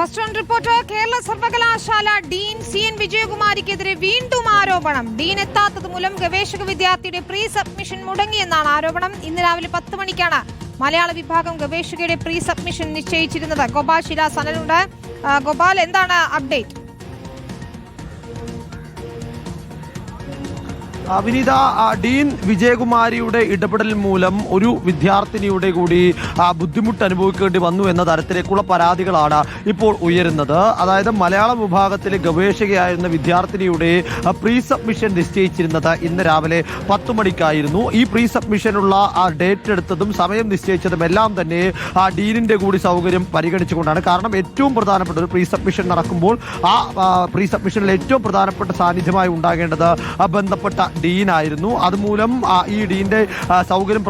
First on report. Kerala സർവകലാശാല Dean CN വിജയകുമാരിക്കെതിരെ വീണ്ടും ആരോപണം. ഡീൻ എത്താത്തത് മൂലം ഗവേഷക വിദ്യാർത്ഥിയുടെ പ്രീ സബ്മിഷൻ മുടങ്ങിയെന്നാണ് ആരോപണം. ഇന്ന് രാവിലെ 10 മണിക്കാണ് മലയാള വിഭാഗം ഗവേഷകയുടെ പ്രീ സബ്മിഷൻ നിശ്ചയിച്ചിരുന്നത്. ഗോപാൽ ശിലാസ് അനലുണ്ട്. ഗോപാൽ, എന്താണ് അപ്ഡേറ്റ്? വിനീത, ഡീൻ വിജയകുമാരിയുടെ ഇടപെടൽ മൂലം ഒരു വിദ്യാർത്ഥിനിയുടെ കൂടി ബുദ്ധിമുട്ട് അനുഭവിക്കേണ്ടി വന്നു എന്ന തരത്തിലേക്കുള്ള പരാതികളാണ് ഇപ്പോൾ ഉയരുന്നത്. അതായത് മലയാളം വിഭാഗത്തിലെ ഗവേഷകയായിരുന്ന വിദ്യാർത്ഥിനിയുടെ പ്രീ സബ്മിഷൻ നിശ്ചയിച്ചിരുന്നത് ഇന്ന് രാവിലെ 10 മണിക്കായിരുന്നു. ഈ പ്രീ സബ്മിഷനുള്ള ഡേറ്റ് എടുത്തതും സമയം നിശ്ചയിച്ചതും എല്ലാം തന്നെ ഡീനിന്റെ കൂടി സൗകര്യം പരിഗണിച്ചുകൊണ്ടാണ്. കാരണം ഏറ്റവും പ്രധാനപ്പെട്ട ഒരു പ്രീ സബ്മിഷൻ നടക്കുമ്പോൾ ആ പ്രീ സബ്മിഷനിൽ ഏറ്റവും പ്രധാനപ്പെട്ട സാന്നിധ്യമായി ഉണ്ടാകേണ്ടത് ബന്ധപ്പെട്ട ഡീനായിരുന്നു. അതുമൂലം ഈ ഡീന്റെ സൗകര്യം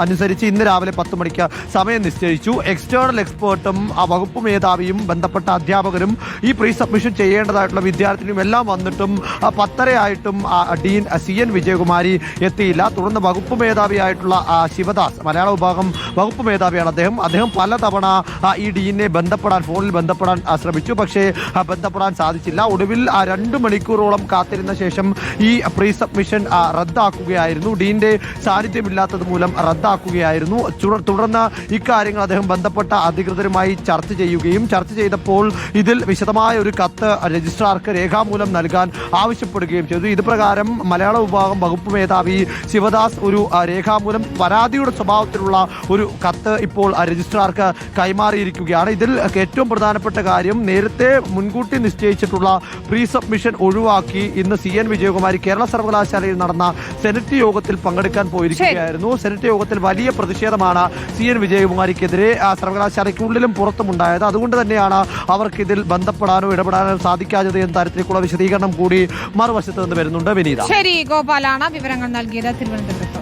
അനുസരിച്ച് ഇന്ന് രാവിലെ 10 മണിക്ക് സമയം നിശ്ചയിച്ചു. എക്സ്റ്റേണൽ എക്സ്പേർട്ടും വകുപ്പ് മേധാവിയും ബന്ധപ്പെട്ട അധ്യാപകരും ഈ പ്രീ സബ്മിഷൻ ചെയ്യേണ്ടതായിട്ടുള്ള വിദ്യാർത്ഥിനിയും എല്ലാം വന്നിട്ടും 10:30 ഡീൻ CN വിജയകുമാരി എത്തിയില്ല. തുടർന്ന് വകുപ്പ് മേധാവിയായിട്ടുള്ള ശിവദാസ്, മലയാള വിഭാഗം വകുപ്പ് മേധാവിയാണ് അദ്ദേഹം പലതവണ ഈ ഡീനെ ഫോണിൽ ബന്ധപ്പെടാൻ ശ്രമിച്ചു. പക്ഷേ ബന്ധപ്പെടാൻ സാധിച്ചില്ല. ഒടുവിൽ 2 മണിക്കൂറോളം കാത്തിരുന്ന ശേഷം ഈ പ്രീ സബ്മിഷൻ റദ്ദാക്കുകയായിരുന്നു. ഡീന്റെ സാന്നിധ്യമില്ലാത്തത് മൂലം റദ്ദാക്കുകയായിരുന്നു. തുടർന്ന് ഇക്കാര്യങ്ങൾ അദ്ദേഹം ബന്ധപ്പെട്ട അധികൃതരുമായി ചർച്ച ചെയ്തപ്പോൾ ഇതിൽ വിശദമായ ഒരു കത്ത് രജിസ്ട്രാർക്ക് രേഖാമൂലം നൽകാൻ ആവശ്യപ്പെടുകയും ചെയ്തു. ഇത് പ്രകാരം മലയാള വിഭാഗം വകുപ്പ് മേധാവി ശിവദാസ് ഒരു രേഖാമൂലം പരാതിയുടെ സ്വഭാവത്തിലുള്ള ഒരു കത്ത് ഇപ്പോൾ രജിസ്ട്രാർക്ക് കൈമാറിയിരിക്കുകയാണ്. ഇതിൽ ഏറ്റവും പ്രധാനപ്പെട്ട കാര്യം, നേരത്തെ മുൻകൂട്ടി നിശ്ചയിച്ചിട്ടുള്ള പ്രീ സബ്മിഷൻ ഒഴിവാക്കി ഇന്ന് CN വിജയകുമാരി കേരള സർവകലാശാലയിൽ നടന്ന സെനറ്റ് യോഗത്തിൽ പങ്കെടുക്കാൻ പോയിരിക്കുകയായിരുന്നു. സെനറ്റ് യോഗത്തിൽ വലിയ പ്രതിഷേധമാണ് CN വിജയകുമാരിക്കെതിരെ സർവകലാശാലയ്ക്കുള്ളിലും പുറത്തും ഉണ്ടായത്. അതുകൊണ്ട് തന്നെയാണ് അവർക്ക് ഇതിൽ ബന്ധപ്പെടാനോ ഇടപെടാനോ സാധിക്കാത്തത് എന്ന തരത്തിലേക്കുള്ള വിശദീകരണം കൂടി മറുവശത്ത് നിന്ന് വരുന്നുണ്ട്. വിനീത, ശരി, ഗോപാലാണ് വിവരങ്ങൾ നൽകിയത് തിരുവനന്തപുരത്ത്.